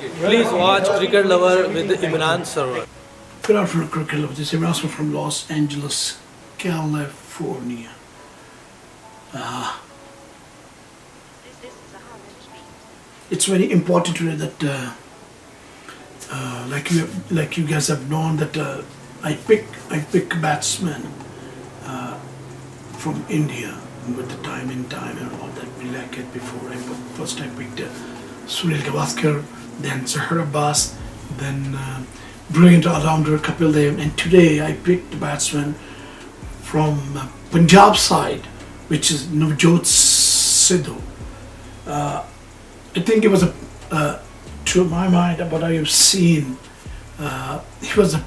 Please watch Cricket Lover with Imran Sarwar. Good afternoon, Cricket Lover. This is Imran from Los Angeles, California. It's very important today that, like you guys have known, that I pick batsmen from India with the time and all that. We like it before. First I picked Sunil Gavaskar, then Zahar Abbas, then brilliant all-rounder Kapil Dev, and today I picked batsman from Punjab side, which is Navjot Sidhu. I think it was to my mind, what I have seen, he was a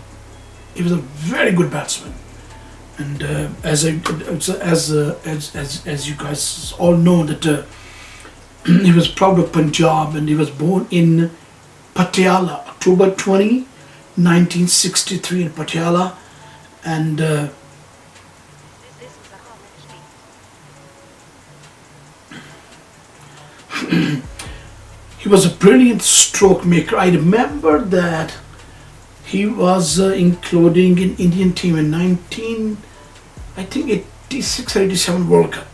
very good batsman, and as you guys all know that he was proud of Punjab, and he was born in Patiala, October 20, 1963 in Patiala, and he was a brilliant stroke maker. I remember that he was including in Indian team in 86 or 87 World Cup.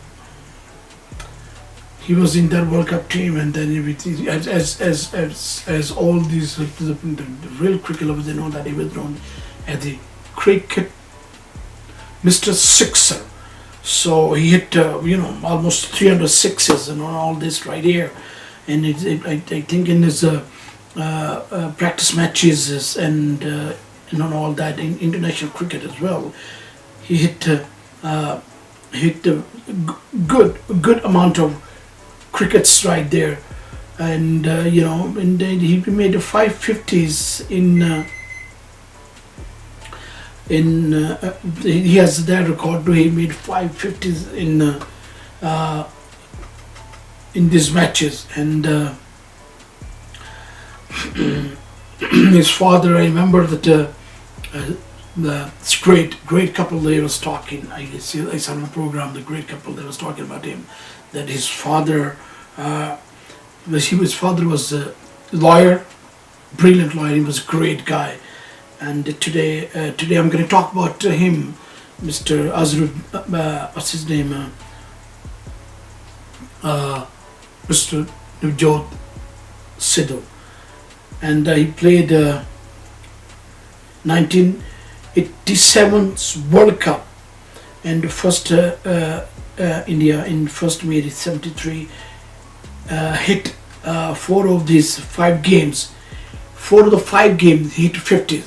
He was in that World Cup team, and then everything, as all these the real cricket lovers, they know that he was known as the cricket Mr. Sixer. So he hit almost 300 sixes and all this right here, and I think in his practice matches and all that in international cricket as well, he hit a good amount of crickets right there, and and then he made 550s he has that record too. He made 550s in these matches, and his father, I remember that the great couple they was talking. I saw on the program, the great couple they was talking about him, that his father his father was a lawyer, brilliant lawyer. He was a great guy, and today I'm going to talk about him, Mr. Azrud, what's his name, Mr. Navjot Sidhu, and he played 1987's World Cup, and the first India in first made it 73, hit 4 of these 5 games. 4 of the 5 games he hit 50s.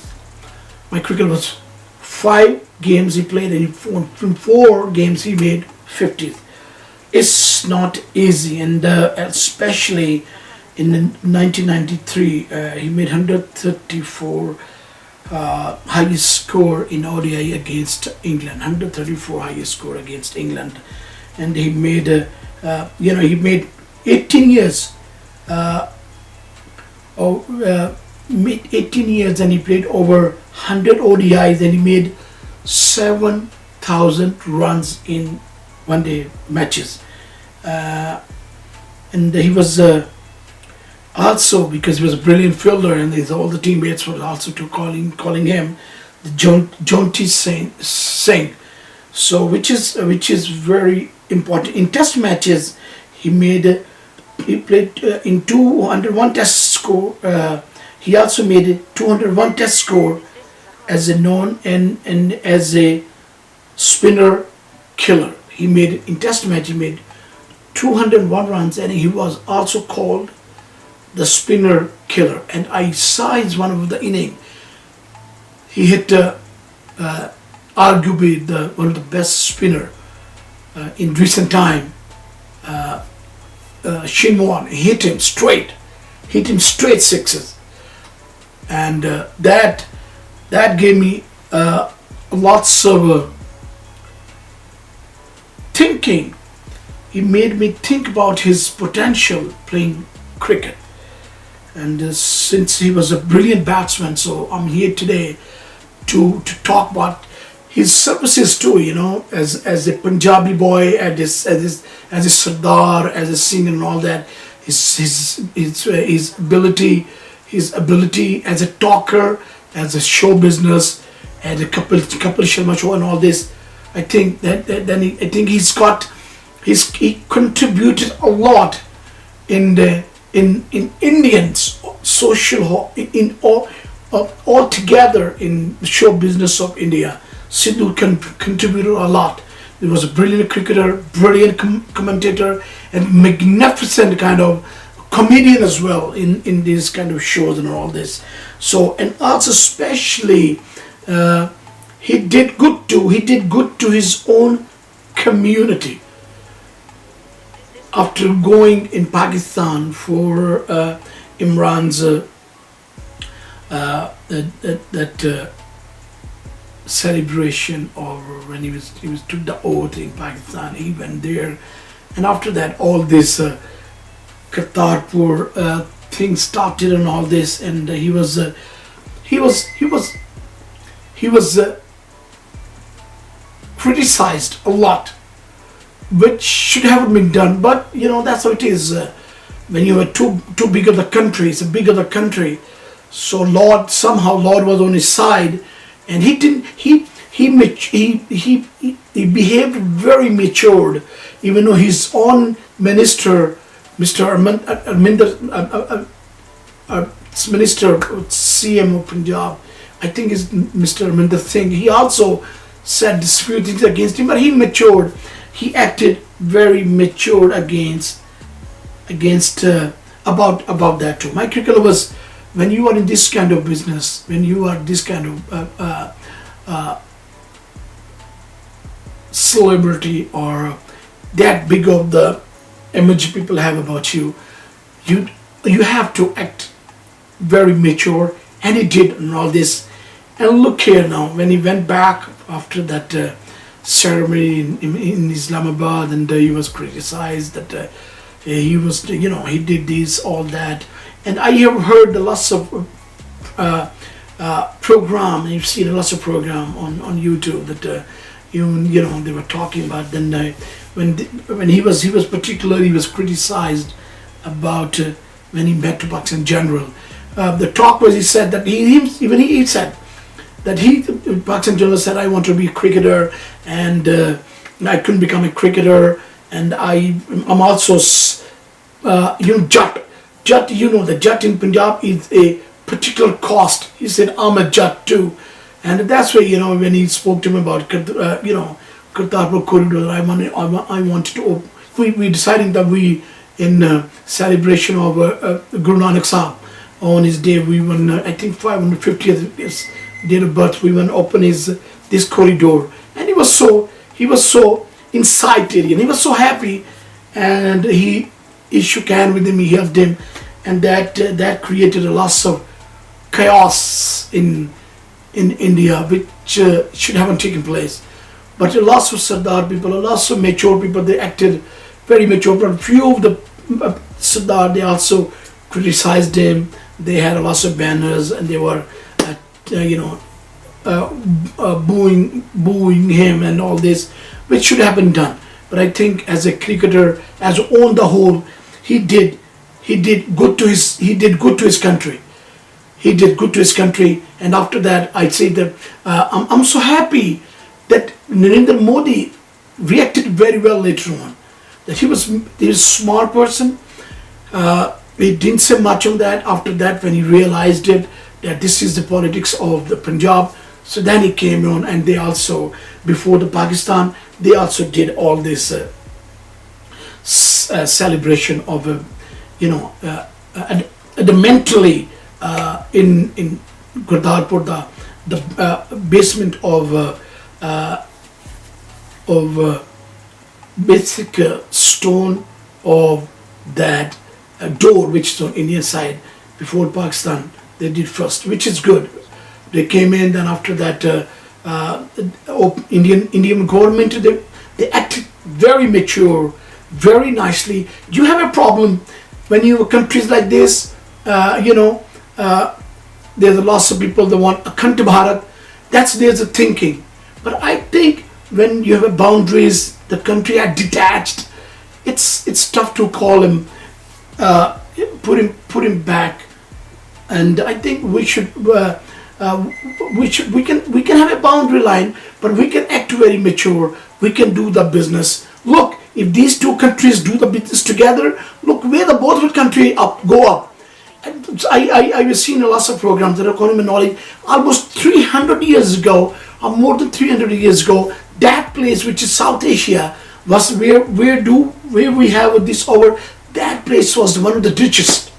My cricket was 5 games he played, and from 4 games he made 50s. It's not easy, and especially in 1993 he made 134 highest score in ODI against England. 134 highest score against England, and he made he made 18 years. 18 years, and he played over 100 ODIs, and he made 7,000 runs in one-day matches. And he was also, because he was a brilliant fielder, and all the teammates were also calling him the Jaunty Singh. So which is very important in Test matches. He played in 201 Test score. He also made 201 Test score as a known and as a spinner killer. He made in Test match, he made 201 runs, and he was also called the spinner killer. And I saw his one of the inning. He hit arguably one of the best spinner in recent time. Shinwan, he hit him straight sixes, and that gave me lots of thinking. He made me think about his potential playing cricket, and since he was a brilliant batsman, so I'm here today to talk about his services too, as a Punjabi boy, as a Sardar, as a singer and all that. His ability, his ability as a talker, as a show business, as a couple Sharma show and all this. I think I think he contributed a lot in the in Indian social in all together in the show business of India. Sidhu contributed a lot. He was a brilliant cricketer, brilliant commentator, and magnificent kind of comedian as well in these kind of shows and all this. So, and also especially he did good to his own community. After going in Pakistan for Imran's celebration, or when he was took the oath in Pakistan, he went there, and after that all this Kartarpur thing started and all this, and he was criticized a lot, which should have been done. But you know, that's how it is. When you are too big of the country, it's a big of the country. So Lord was on his side, and he didn't. He behaved very matured, even though his own minister, Mr. Minister CM of Punjab, I think is Mr. Arminder Singh. He also said a few things against him, but he matured. He acted very matured against about that too. My critical was, when you are in this kind of business, when you are this kind of celebrity, or that big of the image people have about you, you have to act very mature, and he did and all this. And look here now, when he went back after that ceremony in Islamabad, and he was criticized that he was, you know, he did this, all that. And I have heard lots of program, you've seen lots of program on YouTube that you know, they were talking about. Then when he was particularly, he was criticized about when he met Tupac in general. The talk was, he said that he said that Tupac in general said, I want to be a cricketer, and I couldn't become a cricketer, and I'm also you know, Jat, you know, the Jat in Punjab is a particular caste. He said, I'm a Jat too. And that's why, you know, when he spoke to him about, you know, Kartarpur corridor, I wanted to open. We decided that we, in celebration of Guru Nanak Sahab, on his day, we won, I think 550th his date of birth, we went open this corridor. And he was so incited, and he was so happy, and he shook hand with him, he helped him, and that created a lot of chaos in India, which should haven't taken place. But a lot of Sardar people, a lot of mature people, they acted very mature. But few of the Sardar, they also criticized him. They had a lot of banners, and they were, you know, booing him and all this, which should have been done. But I think as a cricketer, as on the whole, he did good to his country. He did good to his country, and after that, I'd say that I'm so happy that Narendra Modi reacted very well later on. That he was a smart person. He didn't say much on that. After that, when he realized it, that this is the politics of the Punjab, so then he came on, and they also, before the Pakistan, they also did all this celebration of, you know, the mentally in Kartarpur, the basement of basic stone of that door, which is on Indian side. Before Pakistan, they did first, which is good. They came in, then after that, Indian government, they acted very mature, very nicely. You have a problem when you have countries like this, you know, there's a lot of people that want Akhand Bharat. There's a thinking. But I think when you have boundaries, the country are detached, it's tough to call him, put him back and I think we can have a boundary line, but we can act very mature. We can do the business. Look, if these two countries do the business together, look where the both will country up go up. I was seeing a lot of programs that are economic knowledge almost 300 years ago, or more than 300 years ago. That place, which is South Asia, was where we have this over. That place was one of the richest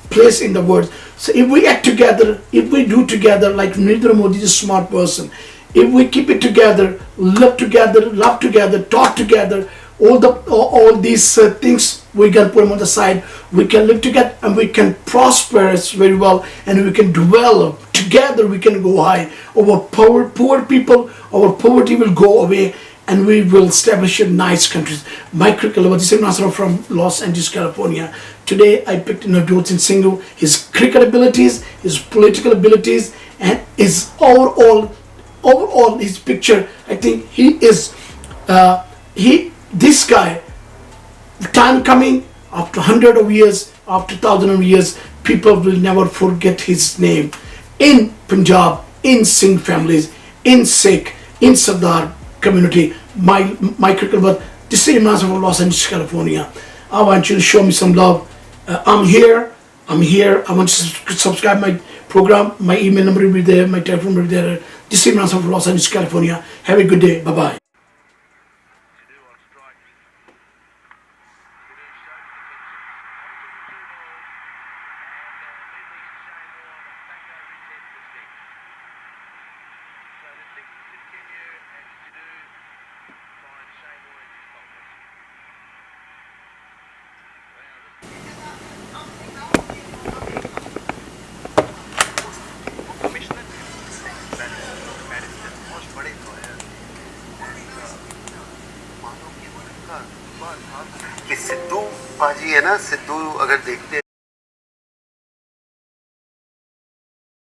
place in the world. So if we act together, if we do together, like Narendra Modi is a smart person, if we keep it together, live together, love together, talk together, all these things we can put them on the side. We can live together and we can prosper very well, and we can develop together. We can go high. Our poor people, our poverty will go away, and we will establish a nice countries. My cricket lover, this is Imran from Los Angeles, California. Today I picked Navjot Singh, his cricket abilities, his political abilities, and his overall his picture. I think he is this guy. The time coming, after 100 of years, after 1,000 of years, people will never forget his name. In Punjab, in Singh families, in Sikh, in Sardar community, my cricket was this is Imran from Los Angeles, California. I want you to show me some love. I'm here. I want you to subscribe my program. My email number will be there. My telephone number will be there. This is Imran from Los Angeles, California. Have a good day. Bye bye. कि सिद्धू पाजी है ना, सिद्धू अगर देखते